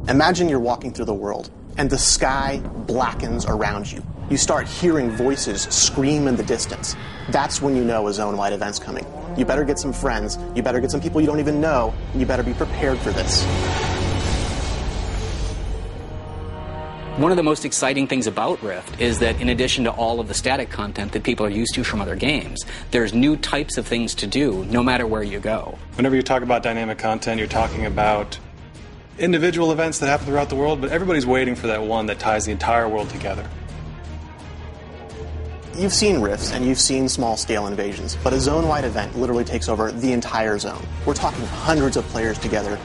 Imagine you're walking through the world, and the sky blackens around you. You start hearing voices scream in the distance. That's when you know a zone-wide event's coming. You better get some friends, you better get some people you don't even know, and you better be prepared for this. One of the most exciting things about Rift is that in addition to all of the static content that people are used to from other games, there's new types of things to do no matter where you go. Whenever you talk about dynamic content, you're talking about individual events that happen throughout the world, but everybody's waiting for that one that ties the entire world together. You've seen rifts and you've seen small-scale invasions, but a zone-wide event literally takes over the entire zone. We're talking hundreds of players together.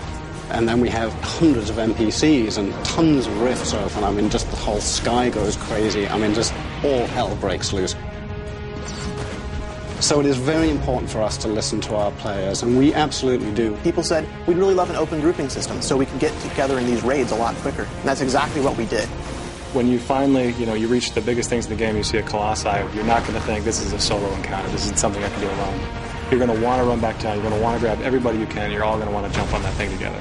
And then we have hundreds of NPCs and tons of rifts open. I mean, just the whole sky goes crazy. I mean, just all hell breaks loose. So it is very important for us to listen to our players, and we absolutely do. People said, we'd really love an open grouping system so we can get together in these raids a lot quicker. And that's exactly what we did. When you finally, you reach the biggest things in the game, you see a Colossi, you're not going to think this is a solo encounter, this isn't something I can do alone. You're going to want to run back down, you're going to want to grab everybody you can, you're all going to want to jump on that thing together.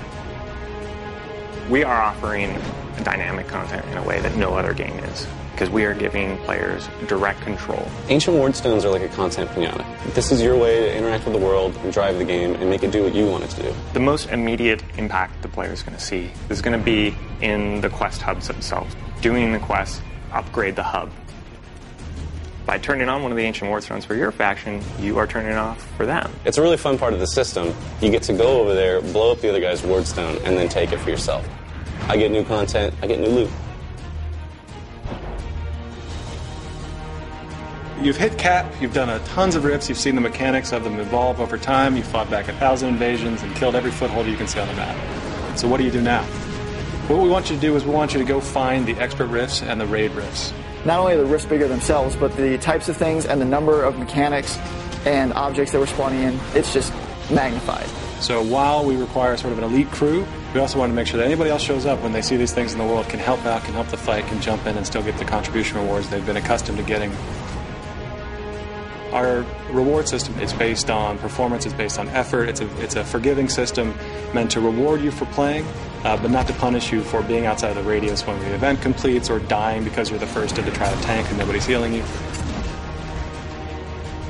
We are offering dynamic content in a way that no other game is, because we are giving players direct control. Ancient Wardstones are like a content pinata. This is your way to interact with the world and drive the game and make it do what you want it to do. The most immediate impact the player is going to see is going to be in the quest hubs themselves. Doing the quest, upgrade the hub. By turning on one of the Ancient Wardstones for your faction, you are turning it off for them. It's a really fun part of the system. You get to go over there, blow up the other guy's Wardstone, and then take it for yourself. I get new content, I get new loot. You've hit cap, you've done tons of rifts, you've seen the mechanics of them evolve over time, you've fought back 1,000 invasions and killed every foothold you can see on the map. So what do you do now? What we want you to do is we want you to go find the expert rifts and the raid rifts. Not only are the rifts bigger themselves, but the types of things and the number of mechanics and objects that we're spawning in, it's just magnified. So while we require sort of an elite crew, we also want to make sure that anybody else shows up when they see these things in the world, can help out, can help the fight, can jump in and still get the contribution rewards they've been accustomed to getting. Our reward system is based on performance, it's based on effort, it's a forgiving system meant to reward you for playing, but not to punish you for being outside the radius when the event completes or dying because you're the first to try to tank and nobody's healing you.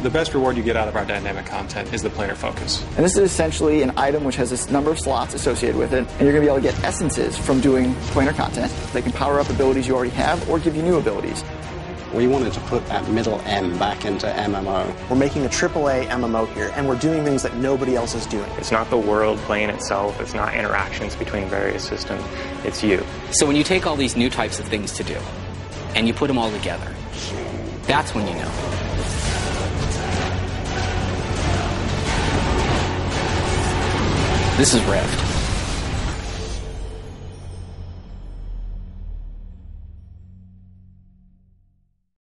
The best reward you get out of our dynamic content is the player focus. And this is essentially an item which has this number of slots associated with it, and you're going to be able to get essences from doing planar content. They can power up abilities you already have or give you new abilities. We wanted to put that middle M back into MMO. We're making a AAA MMO here, and we're doing things that nobody else is doing. It's not the world playing itself, it's not interactions between various systems, it's you. So when you take all these new types of things to do, and you put them all together, that's when you know. This is Rift.